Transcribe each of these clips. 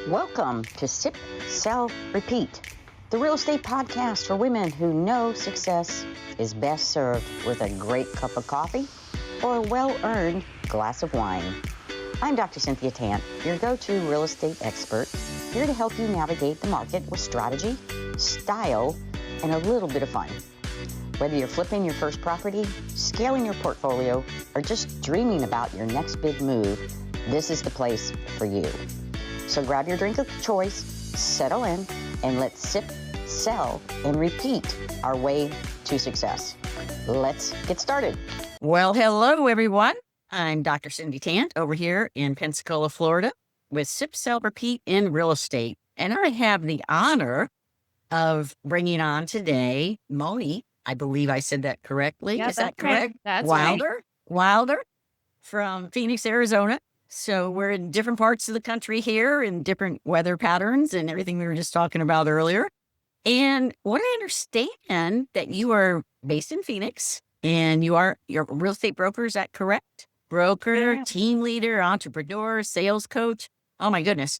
Welcome to Sip, Sell, Repeat, the real estate podcast for women who know success is best served with a great cup of coffee or a well-earned glass of wine. I'm Dr. Cynthia Tant, your go-to real estate expert, here to help you navigate the market with strategy, style, and a little bit of fun. Whether you're flipping your first property, scaling your portfolio, or just dreaming about your next big move, this is the place for you. So grab your drink of choice, settle in, and let's sip, sell, and repeat our way to success. Let's get started. Well, hello, everyone. I'm Dr. Cynthia Tant over here in Pensacola, Florida, with Sip, Sell, Repeat in real estate. And I have the honor of bringing on today Monie. I believe I said that correctly. Yeah, Is that correct? right. That's Wilder? Wilder from Phoenix, Arizona. So we're in different parts of the country here in different weather patterns and everything we were just talking about earlier. And what I understand that you are based in Phoenix and you're a real estate broker. Is that correct? Broker, team leader, entrepreneur, sales coach. Oh my goodness.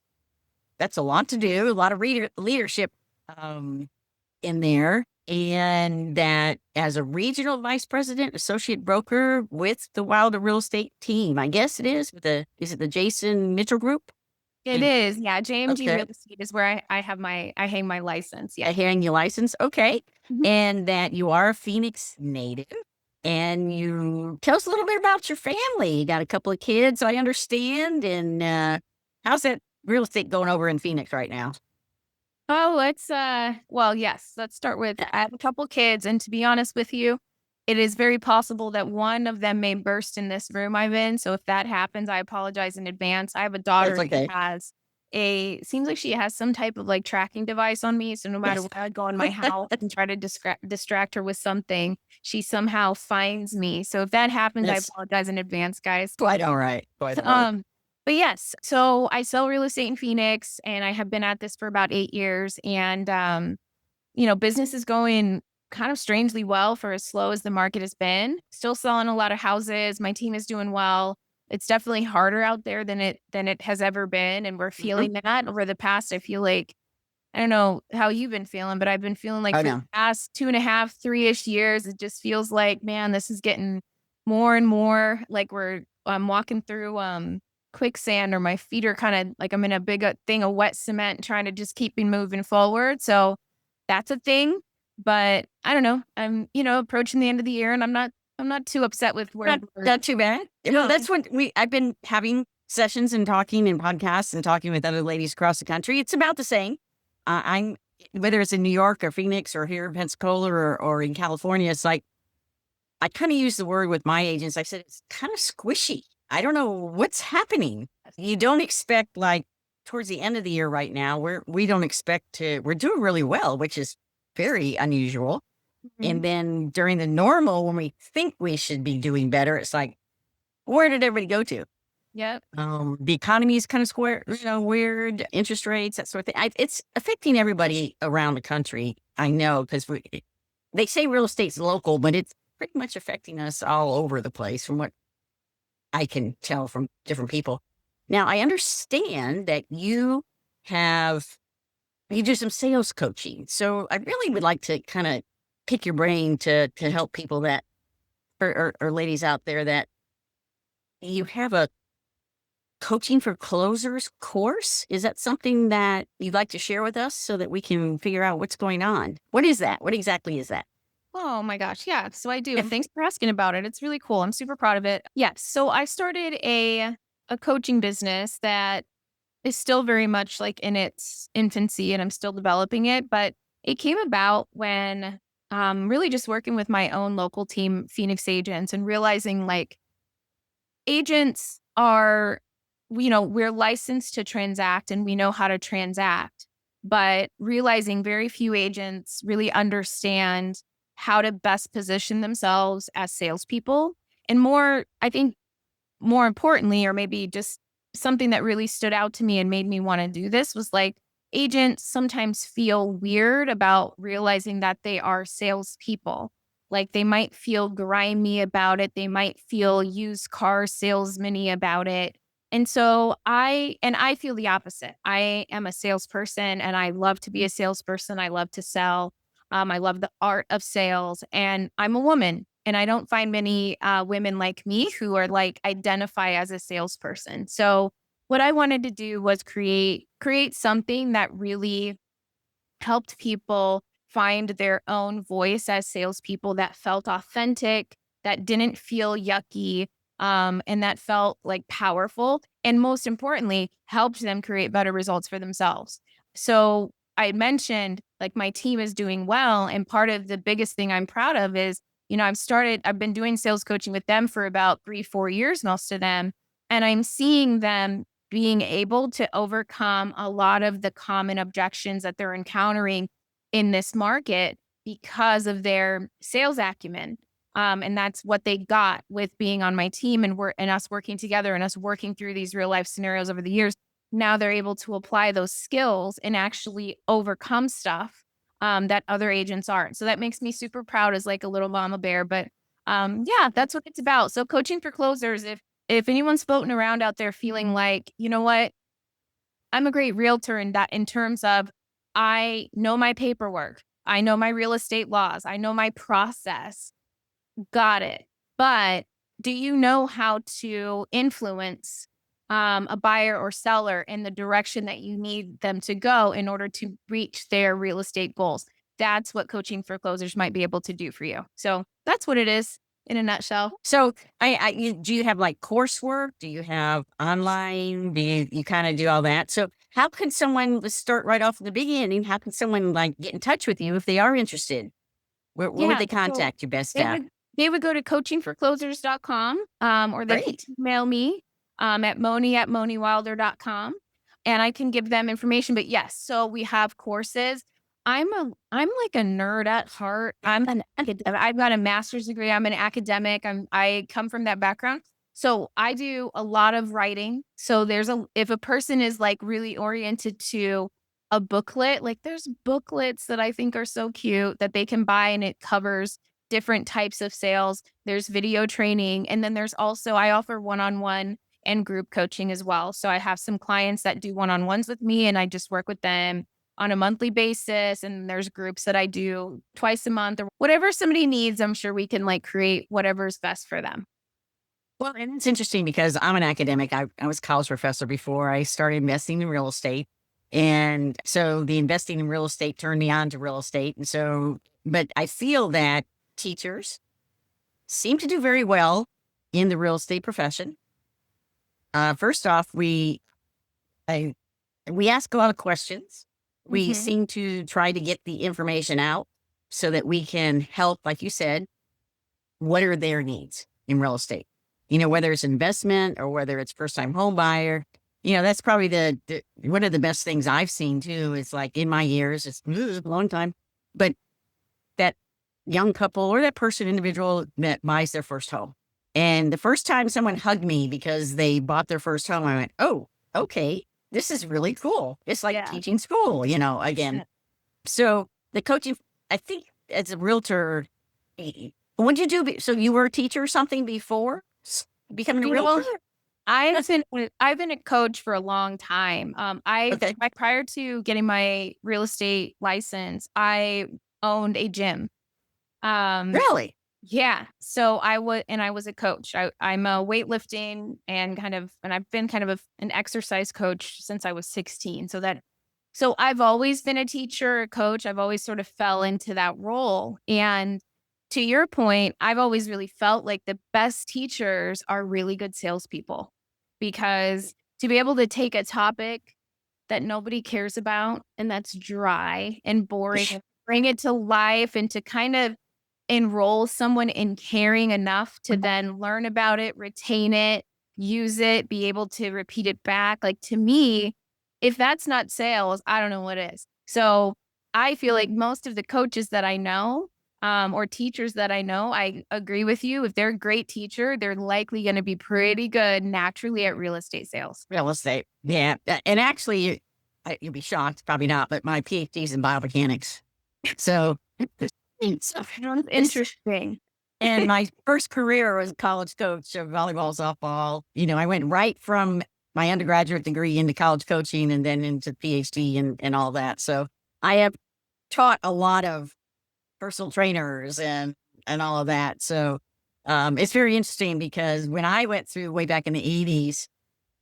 That's a lot to do. A lot of leadership in there. And that as a regional vice president, associate broker with the Wilder real estate team, I guess it is. Is it the Jason Mitchell Group? It is. Yeah. JMG Okay. Real Estate is where I hang my license. Yeah. A hang your license. Okay. Mhm. And that you are a Phoenix native. And you tell us a little bit about your family. You got a couple of kids, I understand. And how's that real estate going over in Phoenix right now? Oh, yes. Let's start with, I have a couple kids, and to be honest with you, it is very possible that one of them may burst in this room I'm in. So if that happens, I apologize in advance. I have a daughter That's okay. who seems like she has some type of like tracking device on me. So no matter where I go in my house and try to distract her with something, she somehow finds me. So if that happens, That's I apologize in advance, guys. quite all right. Quite all right. But yes, so I sell real estate in Phoenix, and I have been at this for about 8 years. And, business is going kind of strangely well for as slow as the market has been. Still selling a lot of houses. My team is doing well. It's definitely harder out there than it has ever been. And we're feeling that over the past. I feel like, I don't know how you've been feeling, but I've been feeling like I for know. the past 2.5, 3-ish years, it just feels like, man, this is getting more and more like I'm walking through, quicksand, or my feet are kind of like I'm in a big thing of wet cement trying to just keep me moving forward. So that's a thing. But I don't know. I'm, approaching the end of the year, and I'm not too upset with where Not too bad. That's what I've been having sessions and talking and podcasts and talking with other ladies across the country. It's about the same. I'm, whether it's in New York or Phoenix or here in Pensacola or in California, it's like, I kind of use the word with my agents. I said, it's kind of squishy. I don't know what's happening. You don't expect, like, towards the end of the year right now, we don't expect we're doing really well, which is very unusual. And then during the normal, when we think we should be doing better, it's like, where did everybody go to? Yep. The economy is kind of weird, interest rates, that sort of thing. It's affecting everybody around the country. I know, because they say real estate's local, but it's pretty much affecting us all over the place from what I can tell from different people. Now, I understand that you do some sales coaching. So I really would like to kind of pick your brain to help people that, or ladies out there, that you have a coaching for closers course. Is that something that you'd like to share with us so that we can figure out what's going on? What is that? What exactly is that? Oh my gosh. Yeah. So I do. And thanks for asking about it. It's really cool. I'm super proud of it. Yes. So I started a coaching business that is still very much like in its infancy, and I'm still developing it. But it came about when really just working with my own local team, Phoenix agents, and realizing like agents are, we're licensed to transact and we know how to transact, but realizing very few agents really understand how to best position themselves as salespeople. And I think more importantly, or maybe just something that really stood out to me and made me want to do this, was like, agents sometimes feel weird about realizing that they are salespeople. Like they might feel grimy about it. They might feel used car salesman-y about it. And so I feel the opposite. I am a salesperson and I love to be a salesperson. I love to sell. I love the art of sales, and I'm a woman, and I don't find many women like me who are like identify as a salesperson. So what I wanted to do was create something that really helped people find their own voice as salespeople, that felt authentic, that didn't feel yucky, and that felt like powerful. And most importantly, helped them create better results for themselves. So I mentioned like my team is doing well. And part of the biggest thing I'm proud of is, I've been doing sales coaching with them for about 3-4 years, most of them. And I'm seeing them being able to overcome a lot of the common objections that they're encountering in this market because of their sales acumen. And that's what they got with being on my team, and us working together and us working through these real life scenarios over the years. Now they're able to apply those skills and actually overcome stuff that other agents aren't. So that makes me super proud as like a little mama bear. But yeah, that's what it's about. So coaching for closers, if anyone's floating around out there feeling like, you know what, I'm a great realtor in terms of I know my paperwork, I know my real estate laws, I know my process, got it. But do you know how to influence a buyer or seller in the direction that you need them to go in order to reach their real estate goals? That's what coaching for closers might be able to do for you. So that's what it is in a nutshell. So do you have like coursework? Do you have online? Do you kind of do all that? So how can someone, let's start right off at the beginning. How can someone like get in touch with you if they are interested? Where would they contact you best they at? they would go to coachingforclosers.com, or they Great. can email me at Monie@moniewilder.com, and I can give them information. But yes, so we have courses. I'm like a nerd at heart. I'm an academic. I've got a master's degree. I'm an academic. I come from that background. So I do a lot of writing. So if a person is like really oriented to a booklet, like there's booklets that I think are so cute that they can buy, and it covers different types of sales. There's video training. And then there's also, I offer one-on-one and group coaching as well. So I have some clients that do one-on-ones with me, and I just work with them on a monthly basis. And there's groups that I do twice a month, or whatever somebody needs. I'm sure we can like create whatever's best for them. Well, and it's interesting because I'm an academic. I was a college professor before I started investing in real estate. And so the investing in real estate turned me on to real estate. And so, but I feel that teachers seem to do very well in the real estate profession. First off, we ask a lot of questions. We seem to try to get the information out so that we can help, like you said, what are their needs in real estate? Whether it's investment or whether it's first-time home buyer. That's probably one of the best things I've seen too. Is like in my years, it's a long time, but that young couple or that individual that buys their first home. And the first time someone hugged me because they bought their first home, I went, oh, okay, this is really cool. It's like teaching school, again. So the coaching, I think as a realtor, what did you do? So you were a teacher or something before becoming a realtor? I've been a coach for a long time. Prior to getting my real estate license, I owned a gym. Really? Yeah. So I was a coach. I'm a weightlifting and I've been kind of an exercise coach since I was 16. So I've always been a teacher, a coach. I've always sort of fell into that role. And to your point, I've always really felt like the best teachers are really good salespeople, because to be able to take a topic that nobody cares about and that's dry and boring, and bring it to life and to kind of enroll someone in caring enough to then learn about it, retain it, use it, be able to repeat it back. Like, to me, if that's not sales, I don't know what is. So I feel like most of the coaches that I know, or teachers that I know, I agree with you. If they're a great teacher, they're likely going to be pretty good naturally at real estate sales. Real estate. Yeah. And actually, you'll be shocked, probably not, but my PhD's in biomechanics. So Interesting. And my first career was a college coach of volleyball, softball. I went right from my undergraduate degree into college coaching and then into PhD and all that. So I have taught a lot of personal trainers and all of that. So it's very interesting because when I went through way back in the 80s,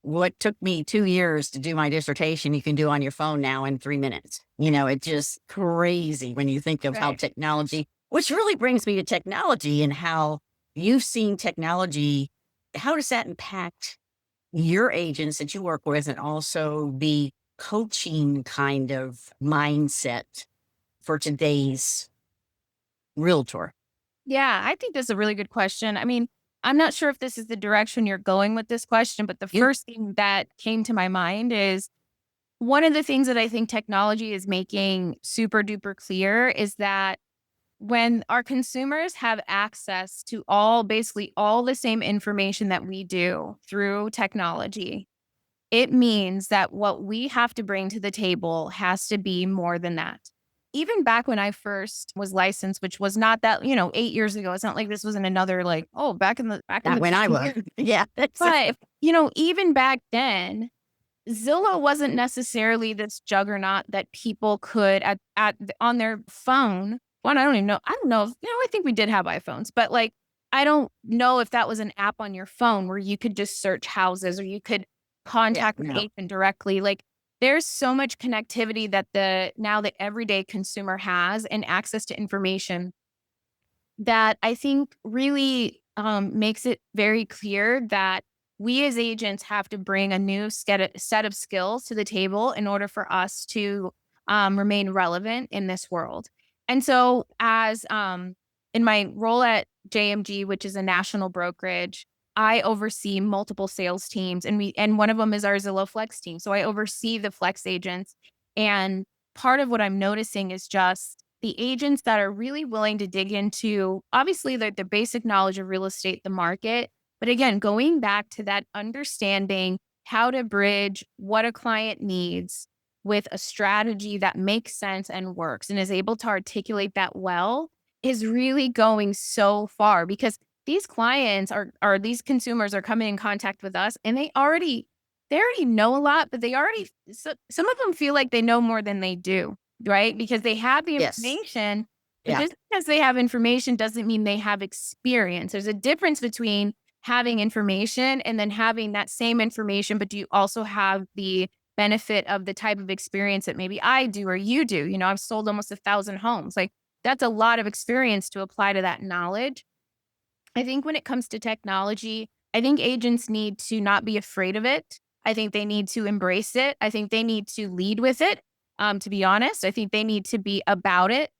what took me 2 years to do my dissertation, you can do on your phone now in 3 minutes. It's just crazy when you think of how Right. technology, which really brings me to technology and how you've seen technology. How does that impact your agents that you work with and also the coaching kind of mindset for today's realtor? Yeah, I think that's a really good question. I mean, I'm not sure if this is the direction you're going with this question, but the You, first thing that came to my mind is one of the things that I think technology is making super duper clear is that when our consumers have access to basically all the same information that we do through technology, it means that what we have to bring to the table has to be more than that. Even back when I first was licensed, which was not that, 8 years ago, it's not like this wasn't another like, oh, back in not the when I was. Yeah. but even back then, Zillow wasn't necessarily this juggernaut that people could on their phone. One, I don't even know. I don't know. I think we did have iPhones, but like, I don't know if that was an app on your phone where you could just search houses or you could Yeah. contact the No. agent directly. Like, there's so much connectivity that now the everyday consumer has and access to information that I think really makes it very clear that we as agents have to bring a new set of skills to the table in order for us to remain relevant in this world. And so, as in my role at JMG, which is a national brokerage, I oversee multiple sales teams, and one of them is our Zillow Flex team. So I oversee the Flex agents, and part of what I'm noticing is just the agents that are really willing to dig into, obviously, the basic knowledge of real estate, the market. But again, going back to that understanding how to bridge what a client needs with a strategy that makes sense and works and is able to articulate that well is really going so far because these clients are these consumers are coming in contact with us and they already know a lot, but some of them feel like they know more than they do, right? Because they have the Yes. information, but Yeah. just because they have information doesn't mean they have experience. There's a difference between having information and then having that same information, but do you also have the benefit of the type of experience that maybe I do or you do? I've sold almost 1,000 homes. Like, that's a lot of experience to apply to that knowledge. I think when it comes to technology, I think agents need to not be afraid of it. I think they need to embrace it. I think they need to lead with it. To be honest, I think they need to be about it.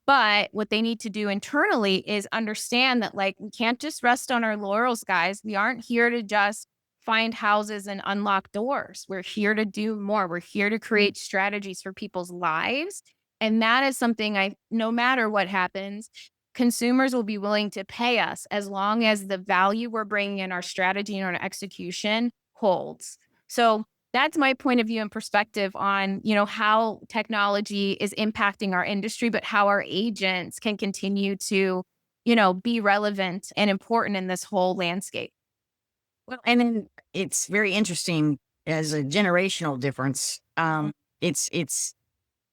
But what they need to do internally is understand that, like, we can't just rest on our laurels, guys. We aren't here to just find houses and unlock doors. We're here to do more. We're here to create strategies for people's lives. And that is something no matter what happens, consumers will be willing to pay us as long as the value we're bringing in our strategy and our execution holds. So that's my point of view and perspective on, how technology is impacting our industry, but how our agents can continue to, be relevant and important in this whole landscape. Well, and then it's very interesting as a generational difference. It's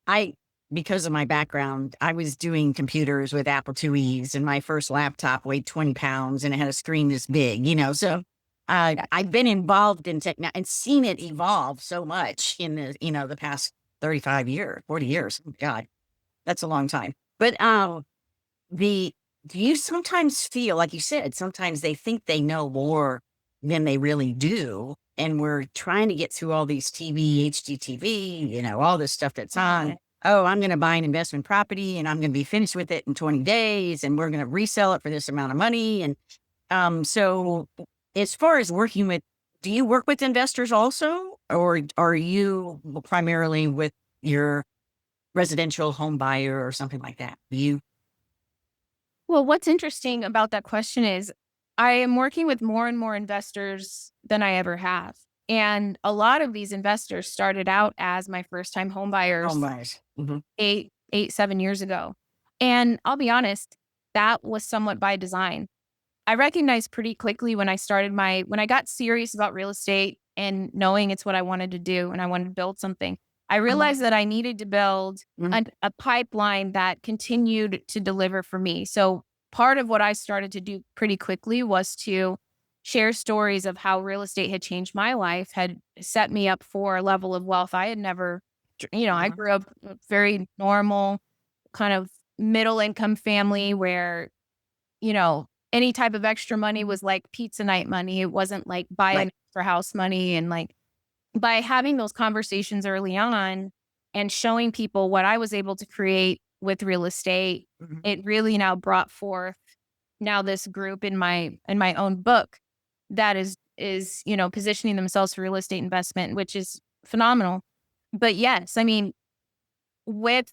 I because of my background, I was doing computers with Apple IIe's, and my first laptop weighed 20 pounds and it had a screen this big. So I've been involved in tech and seen it evolve so much in the past 35 years, 40 years. Oh, God, that's a long time. But the do you sometimes feel, like you said, sometimes they think they know more than they really do, and we're trying to get through all these TV, HGTV, all this stuff that's on. Oh, I'm going to buy an investment property and I'm going to be finished with it in 20 days and we're going to resell it for this amount of money. And so as far as working with, do you work with investors also, or are you primarily with your residential home buyer or something like that? Well, what's interesting about that question is I am working with more and more investors than I ever have. And a lot of these investors started out as my first time home Home buyers buyers? Hmm. 7 years ago. And I'll be honest, that was somewhat by design. I recognized pretty quickly when I got serious about real estate and knowing it's what I wanted to do and I wanted to build something. I realized that I needed to build a pipeline that continued to deliver for me. So part of what I started to do pretty quickly was to share stories of how real estate had changed my life, had set me up for a level of wealth I had never, I grew up a very normal kind of middle income family where, any type of extra money was like pizza night money. It wasn't like buy an extra house money. And like by having those conversations early on and showing people what I was able to create with real estate, it really now brought forth now this group in my own book that is positioning themselves for real estate investment, which is phenomenal. But yes, I mean, with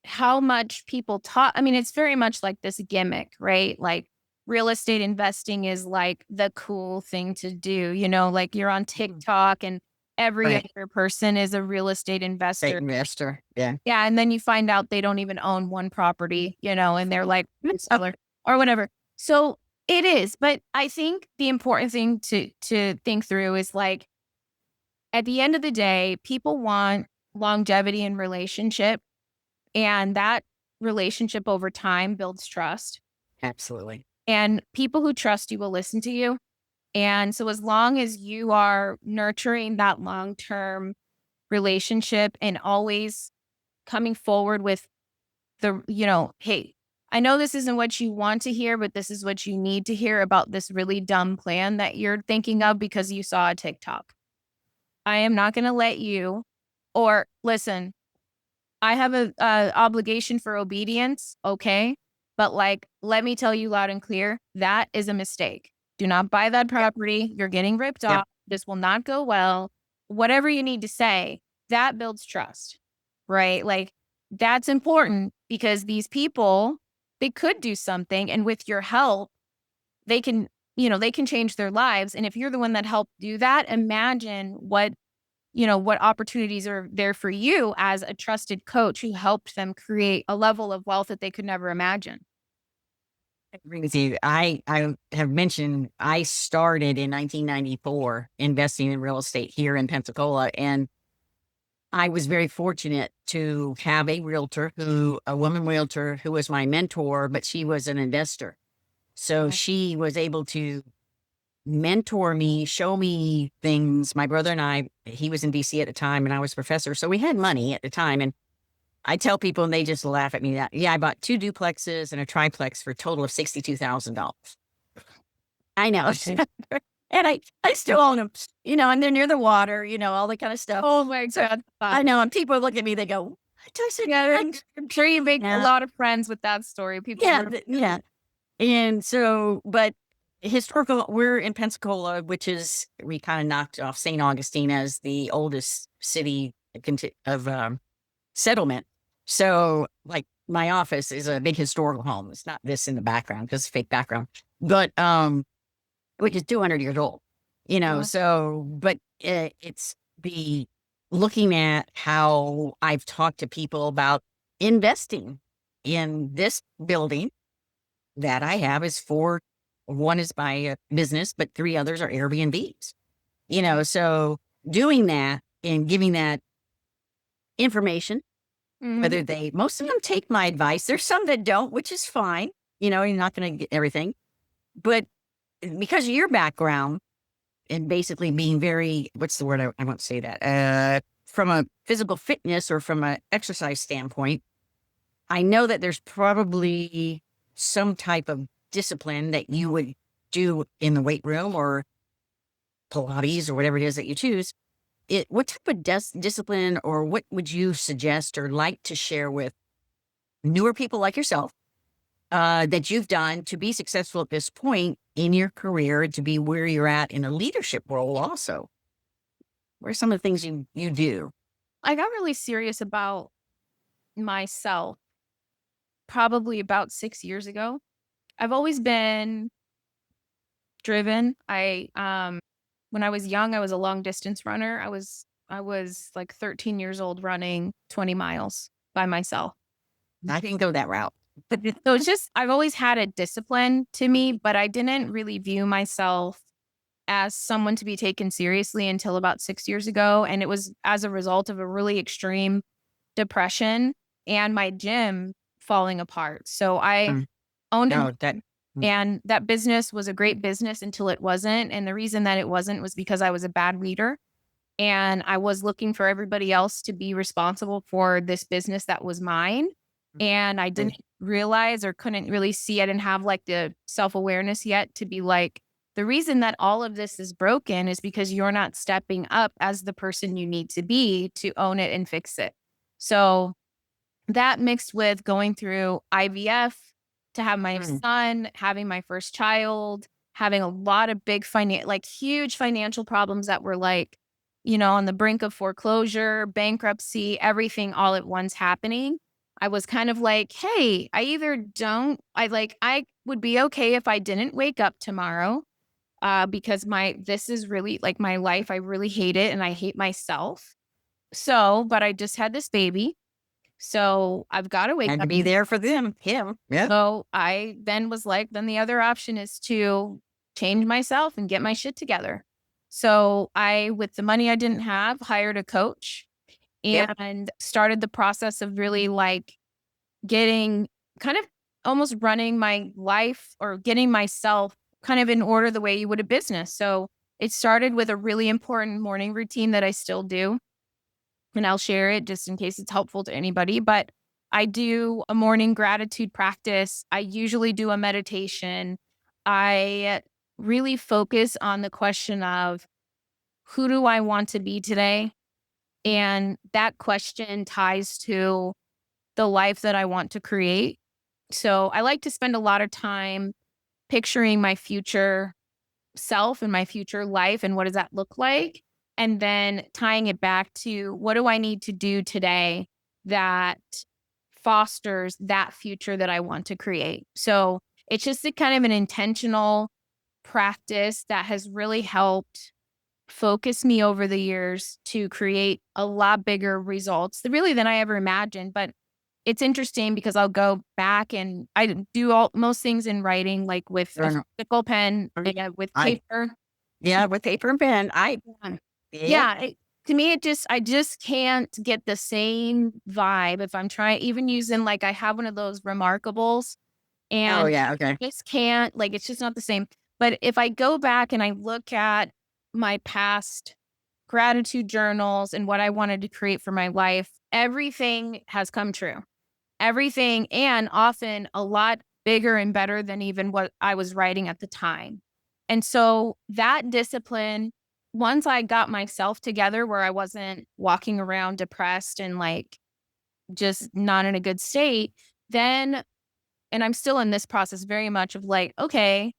how much people talk, I mean, it's very much like this gimmick, right? Like real estate investing is like the cool thing to do, like you're on TikTok and every other person is a real estate investor. Yeah. Yeah. And then you find out they don't even own one property, and they're like, seller or whatever. So it is. But I think the important thing to think through is like, at the end of the day, people want longevity in relationship, and that relationship over time builds trust. Absolutely. And people who trust you will listen to you. And so as long as you are nurturing that long-term relationship and always coming forward with the, hey, I know this isn't what you want to hear, but this is what you need to hear about this really dumb plan that you're thinking of because you saw a TikTok. I am not going to let you, or listen, I have a obligation for obedience. Okay. But like, let me tell you loud and clear, that is a mistake. Do not buy that property. You're getting ripped off. This will not go well. Whatever you need to say, that builds trust, right? Like that's important because these people, they could do something. And with your help, they can, they can change their lives. And if you're the one that helped do that, imagine what opportunities are there for you as a trusted coach who helped them create a level of wealth that they could never imagine. I agree with you. I have mentioned I started in 1994 investing in real estate here in Pensacola, and I was very fortunate to have a woman realtor who was my mentor, but she was an investor. So she was able to mentor me, show me things. My brother and I, he was in DC at the time and I was a professor. So we had money at the time. And I tell people and they just laugh at me that, I bought 2 duplexes and a triplex for a total of $62,000. I know. And I still own them, and they're near the water, all that kind of stuff. Oh my God. I know. And people look at me, they go, what? I said, I'm sure you make a lot of friends with that story. People. Yeah. And so, but we're in Pensacola, which is, we kind of knocked off St. Augustine as the oldest city of settlement. So like my office is a big historical home. It's not this in the background because it's a fake background, but, which is 200 years old, so, but it's the looking at how I've talked to people about investing in this building that I have is one is my business, but 3 others are Airbnbs, so doing that and giving that information, whether most of them take my advice. There's some that don't, which is fine. You're not going to get everything, but because of your background and basically being very, what's the word? I won't say that, from a physical fitness or from an exercise standpoint, I know that there's probably some type of discipline that you would do in the weight room or Pilates or whatever it is that you choose. What type of discipline or what would you suggest or like to share with newer people like yourself that you've done to be successful at this point in your career, to be where you're at in a leadership role also? What are some of the things you do? I got really serious about myself probably about 6 years ago. I've always been driven. When I was young, I was a long distance runner. I was like 13 years old running 20 miles by myself. I didn't go that route. So it's just, I've always had a discipline to me, but I didn't really view myself as someone to be taken seriously until about 6 years ago. And it was as a result of a really extreme depression and my gym falling apart. So I Mm. owned No, a that and that business was a great business until it wasn't. And the reason that it wasn't was because I was a bad leader and I was looking for everybody else to be responsible for this business that was mine. And I didn't realize or couldn't really see, I didn't have like the self-awareness yet to be like, the reason that all of this is broken is because you're not stepping up as the person you need to be to own it and fix it. So that mixed with going through IVF to have my Mm. son, having my first child, having a lot of like huge financial problems that were like, on the brink of foreclosure, bankruptcy, everything all at once happening. I was kind of like, hey, I would be okay if I didn't wake up tomorrow, because this is really like my life. I really hate it and I hate myself. So, but I just had this baby. So I've got to wake had to up. be there for him. Yeah. So I then was like, then the other option is to change myself and get my shit together. So I, with the money I didn't have, hired a coach Yep. and started the process of really like getting kind of almost running my life or getting myself kind of in order the way you would a business. So it started with a really important morning routine that I still do. And I'll share it just in case it's helpful to anybody. But I do a morning gratitude practice. I usually do a meditation. I really focus on the question of who do I want to be today? And that question ties to the life that I want to create. So I like to spend a lot of time picturing my future self and my future life and what does that look like? And then tying it back to what do I need to do today that fosters that future that I want to create. So it's just a kind of an intentional practice that has really helped focus me over the years to create a lot bigger results really than I ever imagined. But it's interesting because I'll go back and I do most things in writing, like with a Journal. physical pen and with I paper. Yeah, with paper and pen. Yeah. Yeah, to me, I just can't get the same vibe if I'm trying, even using like I have one of those remarkables Oh and yeah. Okay. just can't, like, it's just not the same. But if I go back and I look at my past gratitude journals and what I wanted to create for my life, everything has come true. Everything, and often a lot bigger and better than even what I was writing at the time. And so that discipline, once I got myself together where I wasn't walking around depressed and like just not in a good state, then, and I'm still in this process very much of like, okay,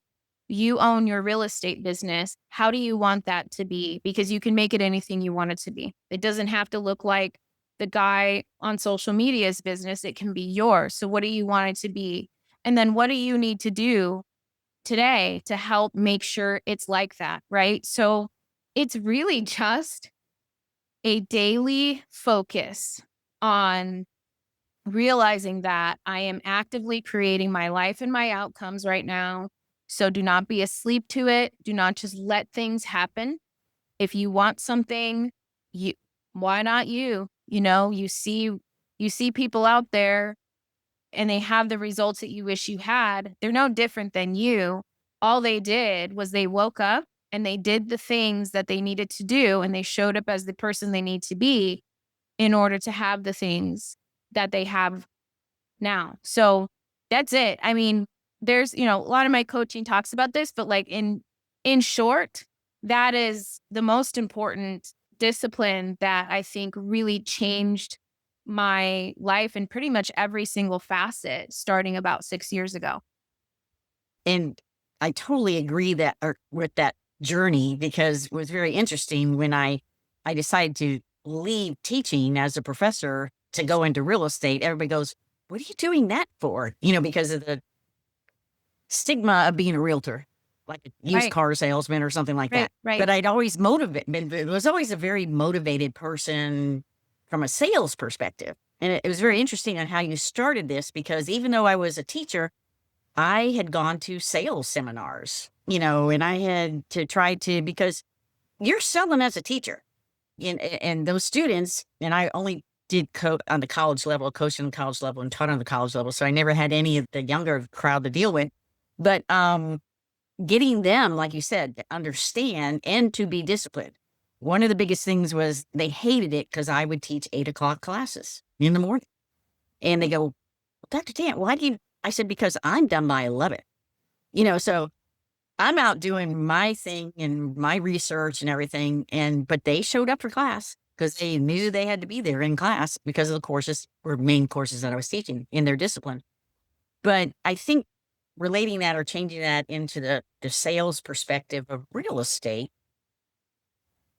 you own your real estate business. How do you want that to be? Because you can make it anything you want it to be. It doesn't have to look like the guy on social media's business. It can be yours. So what do you want it to be? And then what do you need to do today to help make sure it's like that? Right. So it's really just a daily focus on realizing that I am actively creating my life and my outcomes right now. So do not be asleep to it. Do not just let things happen. If you want something, you why not you? You see people out there and they have the results that you wish you had. They're no different than you. All they did was they woke up and they did the things that they needed to do and they showed up as the person they need to be in order to have the things that they have now. So that's it. I mean, there's, a lot of my coaching talks about this, but like in short, that is the most important discipline that I think really changed my life in pretty much every single facet starting about 6 years ago. And I totally agree with that journey because it was very interesting when I decided to leave teaching as a professor to go into real estate. Everybody goes, "What are you doing that for?" Because of the stigma of being a realtor, like a used Right. car salesman or something like that. Right. But I'd always was always a very motivated person from a sales perspective. And it was very interesting on how you started this because even though I was a teacher, I had gone to sales seminars, and I had to try to, because you're selling as a teacher. And those students, and I only did on the college level, coached on the college level and taught on the college level. So I never had any of the younger crowd to deal with. But getting them, like you said, to understand and to be disciplined. One of the biggest things was they hated it because I would teach 8 o'clock classes in the morning. And they go, Dr. Tant, why do you? I said, because I'm done by 11. So I'm out doing my thing and my research and everything. But they showed up for class because they knew they had to be there in class because of the courses or main courses that I was teaching in their discipline. But I think relating that or changing that into the sales perspective of real estate,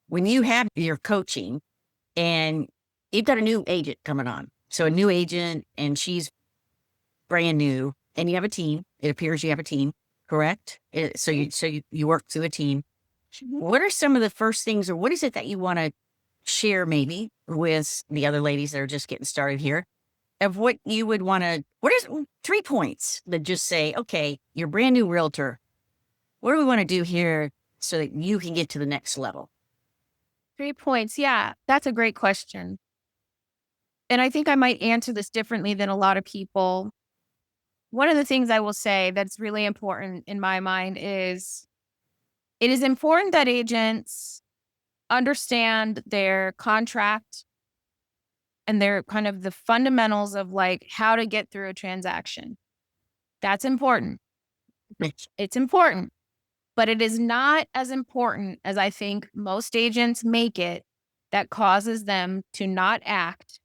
when you have your coaching and you've got a new agent coming on. So a new agent, and she's brand new, and you have a team. It appears you have a team, correct? So you work through a team. What are some of the first things, or what is it that you want to share maybe with the other ladies that are just getting started here, of what you would want to, what is 3 points that just say, okay, you're a brand new realtor. What do we want to do here so that you can get to the next level? 3 points. Yeah, that's a great question. And I think I might answer this differently than a lot of people. One of the things I will say that's really important in my mind is it is important that agents understand their contract and their kind of the fundamentals of like how to get through a transaction. That's important. It's important, but it is not as important as I think most agents make it, that causes them to not act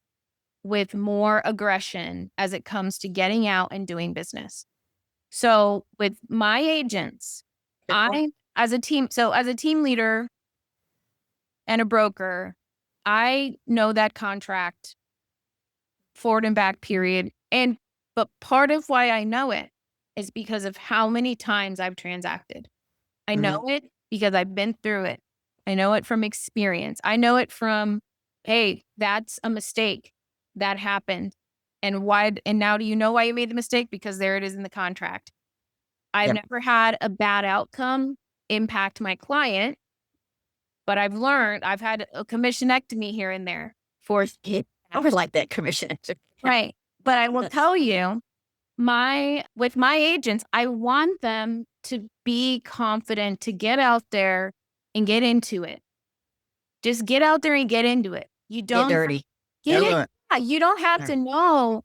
with more aggression as it comes to getting out and doing business. So with my agents, as a team leader and a broker, I know that contract forward and back period. But part of why I know it is because of how many times I've transacted. I know it because I've been through it. I know it from experience. I know it from, hey, that's a mistake that happened. And now do you know why you made the mistake? Because there it is in the contract. I've never had a bad outcome impact my client, but I've learned, I've had a commissionectomy here and there for I would like that commission. right. But I will tell you, with my agents, I want them to be confident, to get out there and get into it. Just get out there and get into it. You don't Get dirty. get it. Yeah, you don't have to know.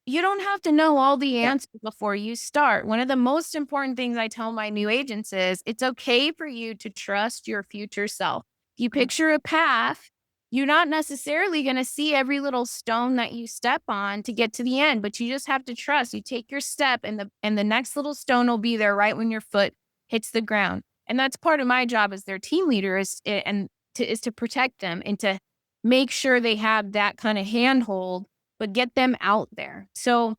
You don't have to know all the answers before you start. One of the most important things I tell my new agents is it's okay for you to trust your future self. If you picture a path, you're not necessarily going to see every little stone that you step on to get to the end, but you just have to trust. You take your step and the next little stone will be there right when your foot hits the ground. And that's part of my job as their team leader is to protect them and to make sure they have that kind of handhold, but get them out there. So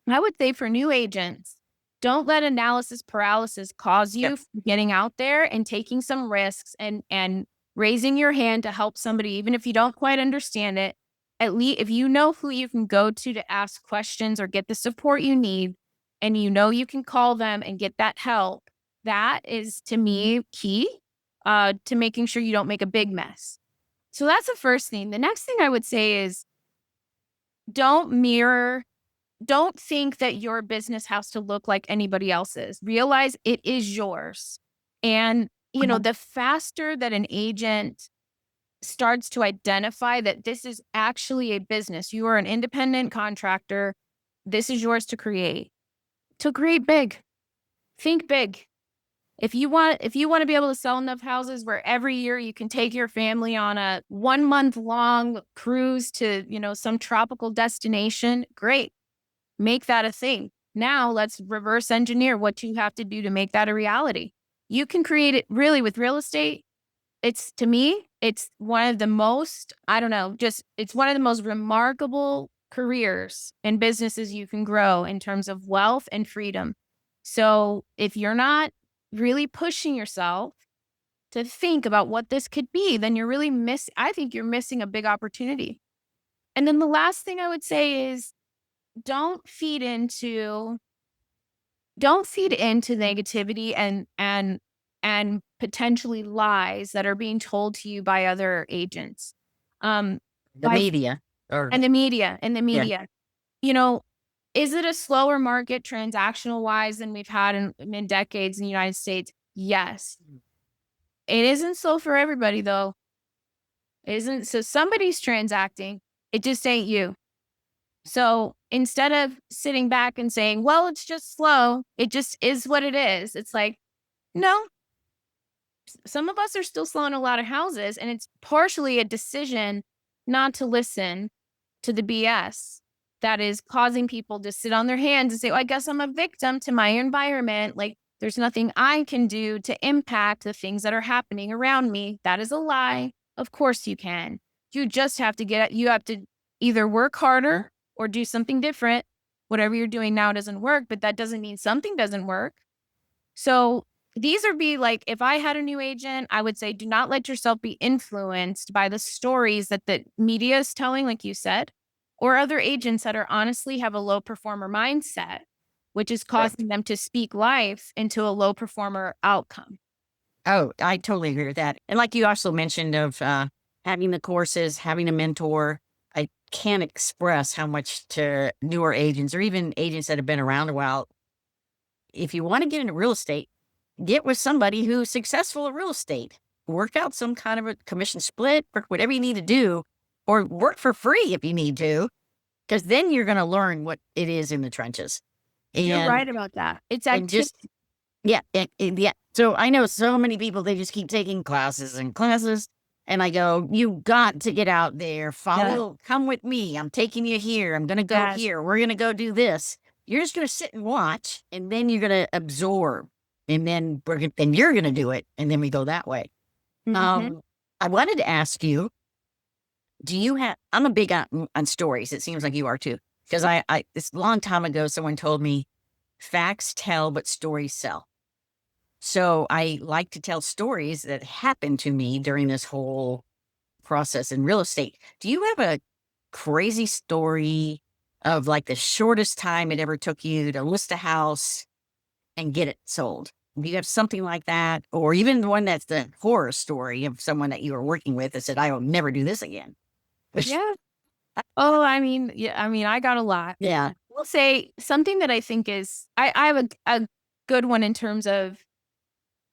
I would say for new agents, don't let analysis paralysis cause you from getting out there and taking some risks and raising your hand to help somebody, even if you don't quite understand it. At least if you know who you can go to ask questions or get the support you need, and you know you can call them and get that help, that is, to me, key to making sure you don't make a big mess. So that's the first thing. The next thing I would say is don't think that your business has to look like anybody else's. Realize it is yours. And, the faster that an agent starts to identify that this is actually a business, you are an independent contractor, this is yours to create big. Think big. If you want to be able to sell enough houses where every year you can take your family on a 1 month long cruise to, some tropical destination, great. Make that a thing. Now let's reverse engineer what you have to do to make that a reality. You can create it really with real estate. To me, it's one of the most, it's one of the most remarkable careers and businesses you can grow in terms of wealth and freedom. So if you're not really pushing yourself to think about what this could be, then I think you're missing a big opportunity. And then the last thing I would say is don't feed into don't feed into negativity and potentially lies that are being told to you by other agents. The By media or and the yeah. media. You know, is it a slower market transactional wise than we've had in decades in the United States? Yes. It isn't so for everybody though. It isn't, so somebody's transacting. It just ain't you. So instead of sitting back and saying, well, it's just slow, it just is what it is. It's like, no, some of us are still selling a lot of houses, and it's partially a decision not to listen to the BS that is causing people to sit on their hands and say, oh, I guess I'm a victim to my environment. Like, there's nothing I can do to impact the things that are happening around me. That is a lie. Of course you can. You just have to you have to either work harder or do something different. Whatever you're doing now doesn't work, but that doesn't mean something doesn't work. So these are like, if I had a new agent, I would say, do not let yourself be influenced by the stories that the media is telling, like you said, or other agents that are honestly have a low performer mindset, which is causing them to speak life into a low performer outcome. Oh, I totally agree with that. And like you also mentioned of having the courses, having a mentor, I can't express how much to newer agents or even agents that have been around a while. If you want to get into real estate, get with somebody who's successful in real estate. Work out some kind of a commission split or whatever you need to do, or work for free if you need to, because then you're going to learn what it is in the trenches. You're right about that. It's just, yeah. So I know so many people, they just keep taking classes and classes. And I go, you got to get out there, come with me. I'm taking you here. I'm going to go here. We're going to go do this. You're just going to sit and watch, and then you're going to absorb, and then you're going to do it. And then we go that way. Mm-hmm. I wanted to ask you, I'm a big on stories. It seems like you are too. Because this long time ago, someone told me facts tell, but stories sell. So I like to tell stories that happened to me during this whole process in real estate. Do you have a crazy story of like the shortest time it ever took you to list a house and get it sold? Do you have something like that? Or even the one that's the horror story of someone that you were working with that said, I will never do this again. Yeah. Oh, I mean, I got a lot. Yeah. We'll say something that I think is, I have a good one in terms of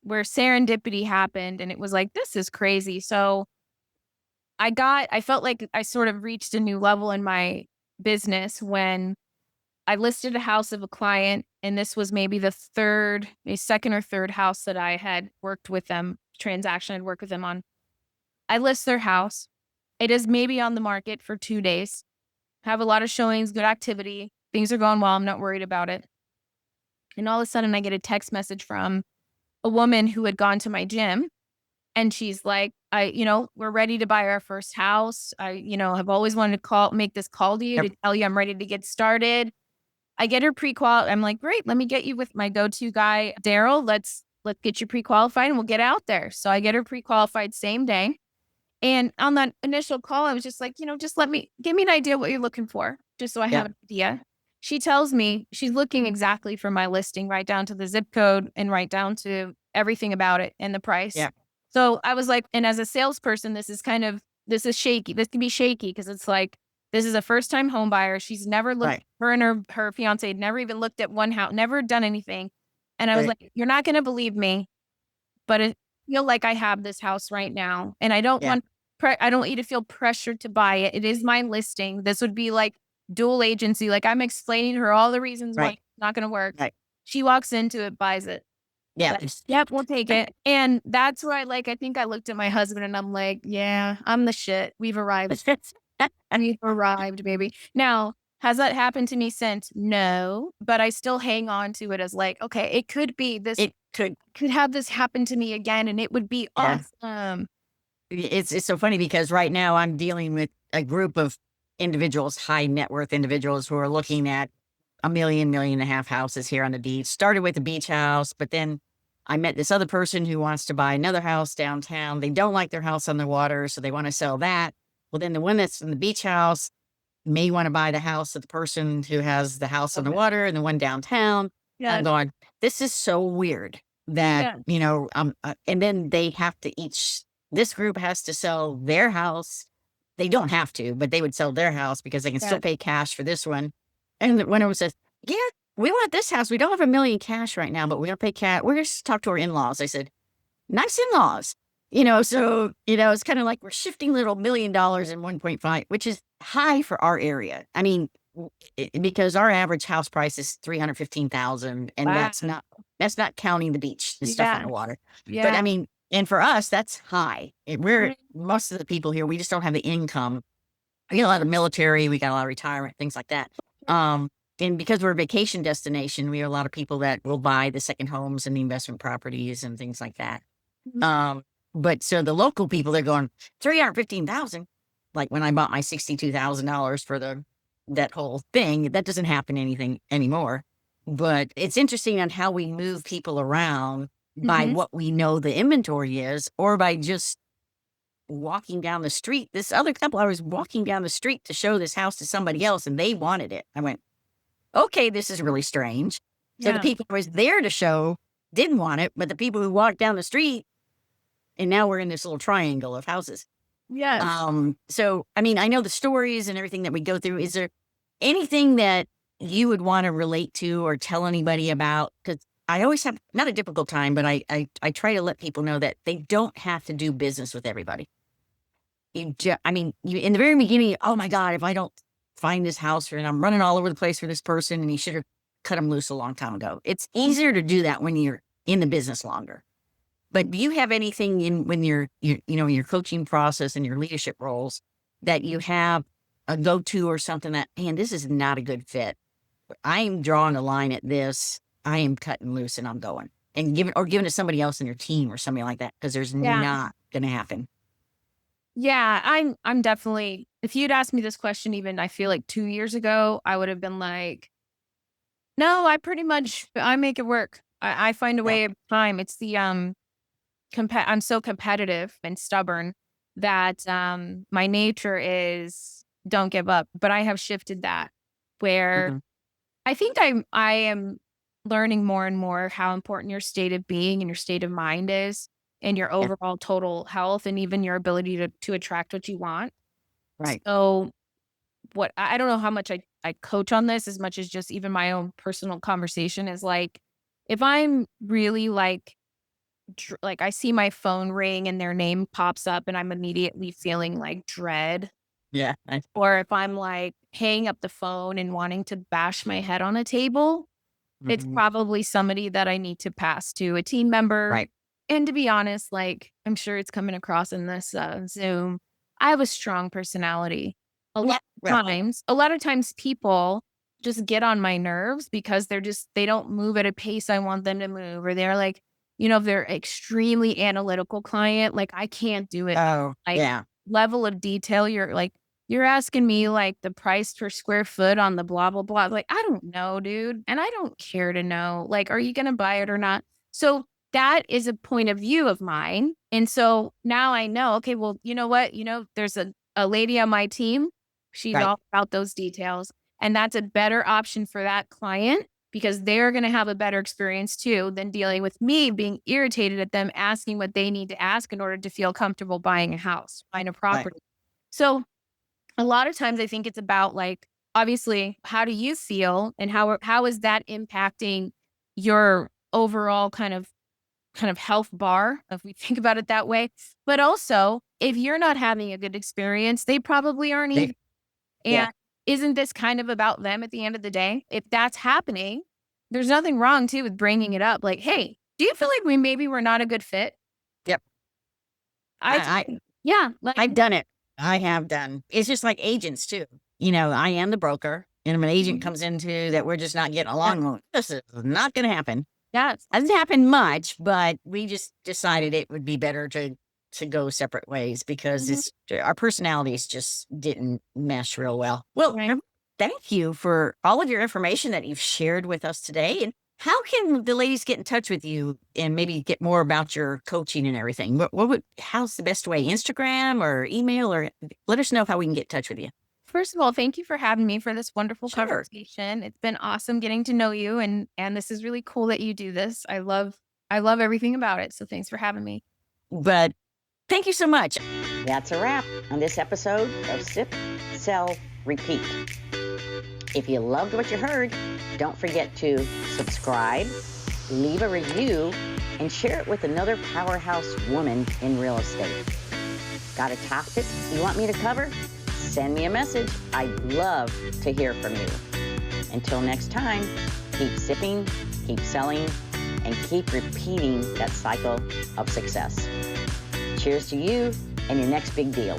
where serendipity happened, and it was like, this is crazy. So I felt like I sort of reached a new level in my business when I listed a house of a client, and this was maybe a second or third house that I had worked with them, transaction I'd worked with them on. I list their house. It is maybe on the market for 2 days. Have a lot of showings, good activity. Things are going well. I'm not worried about it. And all of a sudden I get a text message from a woman who had gone to my gym. And she's like, we're ready to buy our first house. I have always wanted to make this call to you to tell you I'm ready to get started. I get her pre-qual. I'm like, great, let me get you with my give guy, Daryl. Let's get you pre-qualified and we'll get out there. So I get her pre-qualified same day. And on that initial call, I was just like, just give me an idea what you're looking for, just so I have an idea. She tells me she's looking exactly for my listing, right down to the zip code and right down to everything about it and the price. Yeah. So I was like, and as a salesperson, this is shaky. This can be shaky because it's like, this is a first time home buyer. She's never looked, her and her fiance had never even looked at one house, never done anything. And I was like, you're not going to believe me, but I feel like I have this house right now. And I don't want you to feel pressured to buy it. It is my listing. This would be like dual agency. Like, I'm explaining to her all the reasons why it's not going to work. Right. She walks into it, buys it. Yeah. Yep, we'll take it. And that's where I think I looked at my husband and I'm like, yeah, I'm the shit. We've arrived. We've arrived, baby. Now, has that happened to me since? No, but I still hang on to it as like, okay, it could be this. It could have this happen to me again, and it would be awesome. It's so funny because right now I'm dealing with a group of individuals, high net worth individuals who are looking at $1 million, $1.5 million houses here on the beach. Started with a beach house, but then I met this other person who wants to buy another house downtown. They don't like their house on the water, so they want to sell that. Well, then the one that's in the beach house may want to buy the house of the person who has the house on the water and the one downtown. I'm going, this is so weird that, and then they have to this group has to sell their house. They don't have to, but they would sell their house because they can still pay cash for this one. And when it says, yeah, we want this house. We don't have $1 million cash right now, but we're going to pay cash. We're going to talk to our in-laws. I said, nice in-laws. So, it's kind of like we're shifting little $1 million in 1.5, which is high for our area. I mean, because our average house price is $315,000, and that's not counting the beach, the stuff on the water. Yeah. But I mean, and for us, that's high. Most of the people here, we just don't have the income. We got a lot of military, we got a lot of retirement, things like that. And because we're a vacation destination, we have a lot of people that will buy the second homes and the investment properties and things like that. But so the local people, they're going, $315,000. Like when I bought my $62,000 for that whole thing, that doesn't happen anything anymore. But it's interesting on how we move people around by what we know the inventory is, or by just walking down the street. This other couple, I was walking down the street to show this house to somebody else, and they wanted it. I went, okay, this is really strange. So the people I was there to show didn't want it, but the people who walked down the street, and now we're in this little triangle of houses. So, I mean, I know the stories and everything that we go through. Is there anything that you would want to relate to or tell anybody about? Because I always have, not a difficult time, but I try to let people know that they don't have to do business with everybody. You in the very beginning, oh my God, if I don't find this house, and I'm running all over the place for this person, and he should have cut him loose a long time ago. It's easier to do that when you're in the business longer. But do you have anything when you're your coaching process and your leadership roles that you have a go-to or something that, man, this is not a good fit. I'm drawing a line at this. I am cutting loose and I'm going, and giving it to somebody else in your team or something like that, because there's not going to happen. Yeah, I'm definitely, if you'd asked me this question even, I feel like 2 years ago, I would have been like, no, I make it work. I find a way of time. It's the, I'm so competitive and stubborn that my nature is don't give up. But I have shifted that, where I think I am learning more and more how important your state of being and your state of mind is, and your overall total health, and even your ability to attract what you want. Right. So I don't know how much I coach on this, as much as just even my own personal conversation is like, if I'm really like I see my phone ring and their name pops up and I'm immediately feeling like dread. Yeah. Or if I'm like hanging up the phone and wanting to bash my head on a table, it's probably somebody that I need to pass to a team member. Right. And to be honest, like, I'm sure it's coming across in this Zoom, I have a strong personality. A lot of times people just get on my nerves because they don't move at a pace I want them to move. Or they're like, if they're extremely analytical client, like I can't do it. Oh, Level of detail, you're asking me like the price per square foot on the blah, blah, blah. Like, I don't know, dude. And I don't care to know. Like, are you going to buy it or not? So that is a point of view of mine. And so now I know, okay, well, you know what? There's a lady on my team. She's all about those details. And that's a better option for that client, because they're going to have a better experience too than dealing with me being irritated at them asking what they need to ask in order to feel comfortable buying a house, buying a property. Right. So a lot of times I think it's about, like, obviously, how do you feel, and how is that impacting your overall kind of health bar, if we think about it that way. But also, if you're not having a good experience, they probably aren't either. And isn't this kind of about them at the end of the day? If that's happening, there's nothing wrong too with bringing it up. Like, hey, do you feel like we're not a good fit? Yep. I've done it. I have done. It's just like agents too. I am the broker, and if an agent comes into that we're just not getting along, this is not going to happen. Yes. Hasn't happened much, but we just decided it would be better to go separate ways, because our personalities just didn't mesh real well. Well, thank you for all of your information that you've shared with us today. And how can the ladies get in touch with you and maybe get more about your coaching and everything? How's the best way? Instagram or email, or let us know how we can get in touch with you. First of all, thank you for having me for this wonderful Sure. conversation. It's been awesome getting to know you, and this is really cool that you do this. I love everything about it. So thanks for having me. But thank you so much. That's a wrap on this episode of Sip, Sell, Repeat. If you loved what you heard, don't forget to subscribe, leave a review, and share it with another powerhouse woman in real estate. Got a topic you want me to cover? Send me a message. I'd love to hear from you. Until next time, keep sipping, keep selling, and keep repeating that cycle of success. Cheers to you and your next big deal.